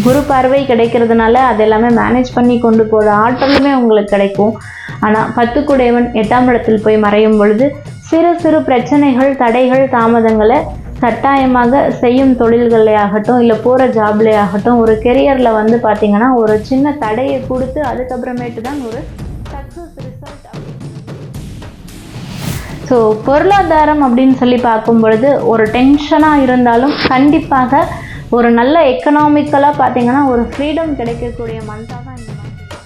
குரு பார்வை கிடைக்கிறதுனால அது எல்லாமே மேனேஜ் பண்ணி கொண்டு போகிற ஆற்றலுமே உங்களுக்கு கிடைக்கும். ஆனால் 10 குடையவன் 8ஆம் இடத்தில் போய் மறையும் பொழுது சிறு சிறு பிரச்சனைகள், தடைகள், தாமதங்களை கட்டாயமாக செய்யும் தொழில்களே ஆகட்டும், இல்லை போகிற ஜாப்லே ஆகட்டும், ஒரு கெரியரில் வந்து பார்த்திங்கன்னா ஒரு சின்ன தடையை கொடுத்து அதுக்கப்புறமேட்டு தான் ஒரு சக்ஸஸ் ரிசல்ட். ஸோ பொருளாதாரம் அப்படின்னு சொல்லி பார்க்கும் பொழுது ஒரு டென்ஷனாக இருந்தாலும் கண்டிப்பாக ஒரு நல்ல எக்கனாமிக்கலாக பார்த்திங்கன்னா ஒரு ஃப்ரீடம் கிடைக்கக்கூடிய மந்தாக தான் இந்த மாதம்.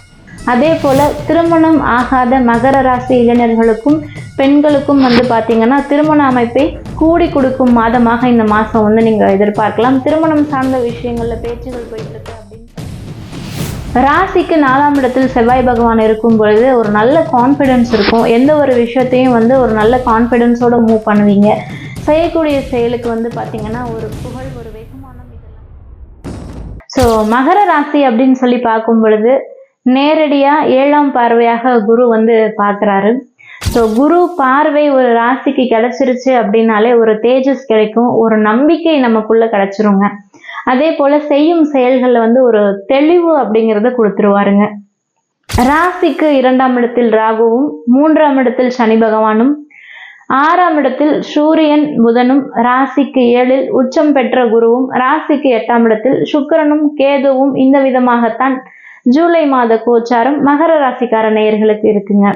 அதே போல் திருமணம் ஆகாத மகர ராசி இளைஞர்களுக்கும் பெண்களுக்கும் வந்து பார்த்திங்கன்னா திருமண அமைப்பை கூடி கொடுக்கும் மாதமாக இந்த மாதம் வந்து நீங்கள் எதிர்பார்க்கலாம். திருமணம் சார்ந்த விஷயங்களில் பேச்சுகள் போயிட்டுருக்கு அப்படின்னு ராசிக்கு 4ஆம் இடத்தில் செவ்வாய் பகவான் இருக்கும் பொழுது ஒரு நல்ல கான்ஃபிடென்ஸ் இருக்கும். எந்த ஒரு விஷயத்தையும் வந்து ஒரு நல்ல கான்ஃபிடென்ஸோடு மூவ் பண்ணுவீங்க. செய்யக்கூடிய செயலுக்கு வந்து பார்த்திங்கன்னா ஒரு புகழ், ஒரு வெகுமானம் இதெல்லாம். ஸோ மகர ராசி அப்படின்னு சொல்லி பார்க்கும் பொழுது நேரடியாக 7ஆம் பார்வையாக குரு வந்து பார்க்குறாரு. ஸோ குரு பார்வை ஒரு ராசிக்கு கிடைச்சிருச்சு அப்படின்னாலே ஒரு தேஜஸ் கிடைக்கும், ஒரு நம்பிக்கை நமக்குள்ளே கிடைச்சிருங்க. அதே போல் செய்யும் செயல்களில் வந்து ஒரு தெளிவு அப்படிங்கிறத கொடுத்துருவாருங்க. ராசிக்கு 2ஆம் இடத்தில் ராகுவும் 3ஆம் இடத்தில் சனி பகவானும் 6ஆம் இடத்தில் சூரியன் புதனும் ராசிக்கு 7இல் உச்சம் பெற்ற குருவும் ராசிக்கு 8ஆம் இடத்தில் சுக்கிரனும் கேதுவும் இந்த விதமாகத்தான் ஜூலை மாத கோச்சாரம் மகர ராசிக்கார நேயர்களுக்கு இருக்குங்க.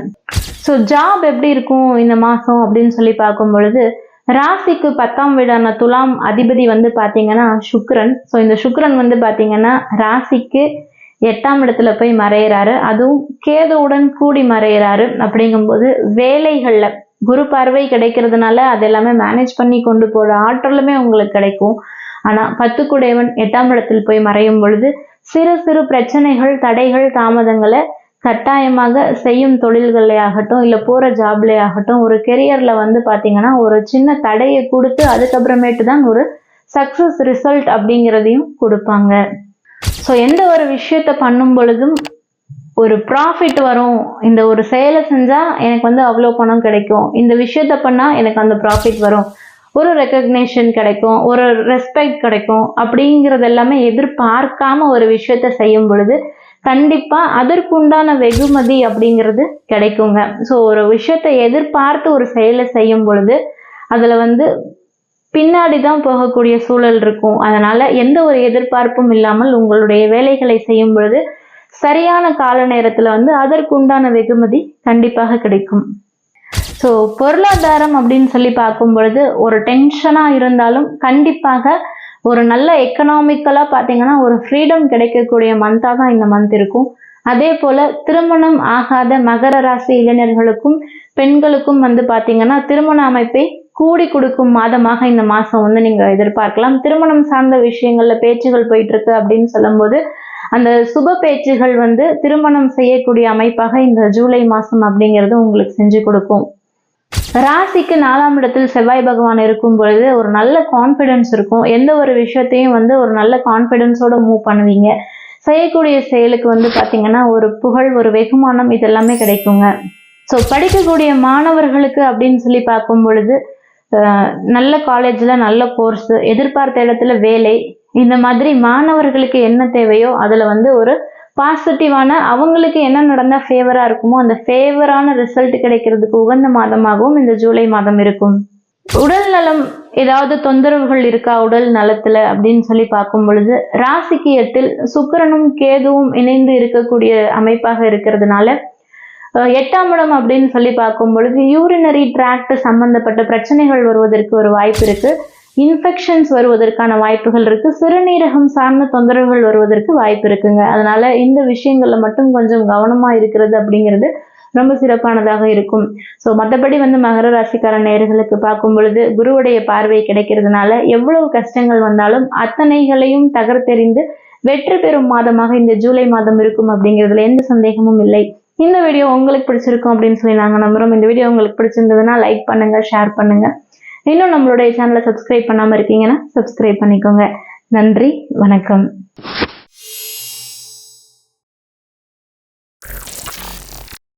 ஸோ ஜாப் எப்படி இருக்கும் இந்த மாதம் அப்படின்னு சொல்லி பார்க்கும் பொழுது ராசிக்கு 10ஆம் வீடான துலாம் அதிபதி வந்து பார்த்தீங்கன்னா சுக்கிரன். ஸோ இந்த சுக்கிரன் வந்து பார்த்தீங்கன்னா ராசிக்கு 8ஆம் இடத்துல போய் மறையிறாரு, அதுவும் கேதுவுடன் கூடி மறையிறாரு. அப்படிங்கும்போது வேலைகளில் குரு பார்வை கிடைக்கிறதுனால அது எல்லாமே மேனேஜ் பண்ணி கொண்டு போகிற ஆற்றலுமே உங்களுக்கு கிடைக்கும். ஆனால் 10 குடையவன் 8ஆம் இடத்தில் போய் மறையும் பொழுது சிறு சிறு பிரச்சனைகள், தடைகள், தாமதங்களை கட்டாயமாக செய்யும் தொழில்களே ஆகட்டும், இல்லை போகிற ஜாப்லே ஆகட்டும், ஒரு கெரியரில் வந்து பார்த்திங்கன்னா ஒரு சின்ன தடையை கொடுத்து அதுக்கப்புறமேட்டு தான் ஒரு சக்ஸஸ் ரிசல்ட் அப்படிங்கிறதையும் கொடுப்பாங்க. ஸோ எந்த ஒரு விஷயத்தை பண்ணும் பொழுதும் ஒரு ப்ராஃபிட் வரும், இந்த ஒரு செயலை செஞ்சால் எனக்கு வந்து அவ்வளோ பணம் கிடைக்கும், இந்த விஷயத்தை பண்ணால் எனக்கு அந்த ப்ராஃபிட் வரும், ஒரு ரெக்கக்னேஷன் கிடைக்கும், ஒரு ரெஸ்பெக்ட் கிடைக்கும் அப்படிங்கிறது எல்லாமே எதிர்பார்க்காம ஒரு விஷயத்தை செய்யும் பொழுது கண்டிப்பாக அதற்குண்டான வெகுமதி அப்படிங்கிறது கிடைக்குங்க. ஸோ ஒரு விஷயத்தை எதிர்பார்த்து ஒரு செயலை செய்யும் பொழுது அதில் வந்து பின்னாடி தான் போகக்கூடிய சூழல் இருக்கும். அதனால் எந்த ஒரு எதிர்பார்ப்பும் இல்லாமல் உங்களுடைய வேலைகளை செய்யும் பொழுது சரியான கால நேரத்தில் வந்து அதற்குண்டான வெகுமதி கண்டிப்பாக கிடைக்கும். ஸோ பொருளாதாரம் அப்படின்னு சொல்லி பார்க்கும் பொழுது ஒரு டென்ஷனாக இருந்தாலும் கண்டிப்பாக ஒரு நல்ல எக்கனாமிக்கலாக பார்த்தீங்கன்னா ஒரு ஃப்ரீடம் கிடைக்கக்கூடிய மந்தாக தான் இந்த மந்த் இருக்கும். அதே போல் திருமணம் ஆகாத மகர ராசி இளைஞர்களுக்கும் பெண்களுக்கும் வந்து பார்த்தீங்கன்னா திருமண அமைப்பை கூடி கொடுக்கும் மாதமாக இந்த மாதம் வந்து நீங்கள் எதிர்பார்க்கலாம். திருமணம் சார்ந்த விஷயங்களில் பேச்சுகள் போயிட்டுருக்கு அப்படின்னு சொல்லும்போது அந்த சுப பேச்சுகள் வந்து திருமணம் செய்யக்கூடிய அமைப்பாக இந்த ஜூலை மாதம் அப்படிங்கிறது உங்களுக்கு செஞ்சு கொடுக்கும். ராசிக்கு 4ஆம் இடத்தில் செவ்வாய் பகவான் இருக்கும் பொழுது ஒரு நல்ல கான்ஃபிடென்ஸ் இருக்கும். எந்த ஒரு விஷயத்தையும் வந்து ஒரு நல்ல கான்ஃபிடென்ஸோட மூவ் பண்ணுவீங்க. செய்யக்கூடிய செயலுக்கு வந்து பார்த்தீங்கன்னா ஒரு புகழ், ஒரு வெகுமானம் இதெல்லாமே கிடைக்குங்க. ஸோ படிக்கக்கூடிய மாணவர்களுக்கு அப்படின்னு சொல்லி பார்க்கும் பொழுது நல்ல காலேஜில் நல்ல கோர்ஸ், எதிர்பார்த்த இடத்துல வேலை, இந்த மாதிரி மாணவர்களுக்கு என்ன தேவையோ அதில் வந்து ஒரு பாசிட்டிவான அவங்களுக்கு என்ன நடந்தால் ஃபேவராக இருக்குமோ அந்த ஃபேவரான ரிசல்ட் கிடைக்கிறதுக்கு உகந்த மாதமாகவும் இந்த ஜூலை மாதம் இருக்கும். உடல் நலம் ஏதாவது தொந்தரவுகள் இருக்கா உடல் நலத்தில் அப்படின்னு சொல்லி பார்க்கும் பொழுது ராசிக்கு 8இல் சுக்கிரனும் கேதுவும் இணைந்து இருக்கக்கூடிய அமைப்பாக இருக்கிறதுனால 8ஆம் இடம் அப்படின்னு சொல்லி பார்க்கும் பொழுது யூரினரி ட்ராக்ட் சம்பந்தப்பட்ட பிரச்சனைகள் வருவதற்கு ஒரு வாய்ப்பு இருக்கு. இன்ஃபெக்ஷன்ஸ் வருவதற்கான வாய்ப்புகள் இருக்கு. சிறுநீரகம் சார்ந்த தொந்தரவுகள் வருவதற்கு வாய்ப்பு இருக்குங்க. அதனால இந்த விஷயங்கள்ல மட்டும் கொஞ்சம் கவனமா இருக்கிறது அப்படிங்கிறது ரொம்ப சிறப்பானதாக இருக்கும். ஸோ மற்றபடி வந்து மகர ராசிக்கார நேயர்களுக்கு பார்க்கும் பொழுது குருவுடைய பார்வை கிடைக்கிறதுனால எவ்வளவு கஷ்டங்கள் வந்தாலும் அத்தனைகளையும் தகர்த்தெறிந்து வெற்றி பெறும் மாதமாக இந்த ஜூலை மாதம் இருக்கும் அப்படிங்கிறதுல எந்த சந்தேகமும் இல்லை. இந்த வீடியோ உங்களுக்கு பிடிச்சிருக்கும் அப்படின்னு சொல்லி நாங்கள் நம்புறோம். இந்த வீடியோ உங்களுக்கு பிடிச்சிருந்ததுன்னா லைக் பண்ணுங்க, ஷேர் பண்ணுங்க. இன்னும் நம்மளுடைய சேனலை சப்ஸ்கிரைப் பண்ணாமல் இருக்கீங்கன்னா சப்ஸ்கிரைப் பண்ணிக்கோங்க. நன்றி, வணக்கம்.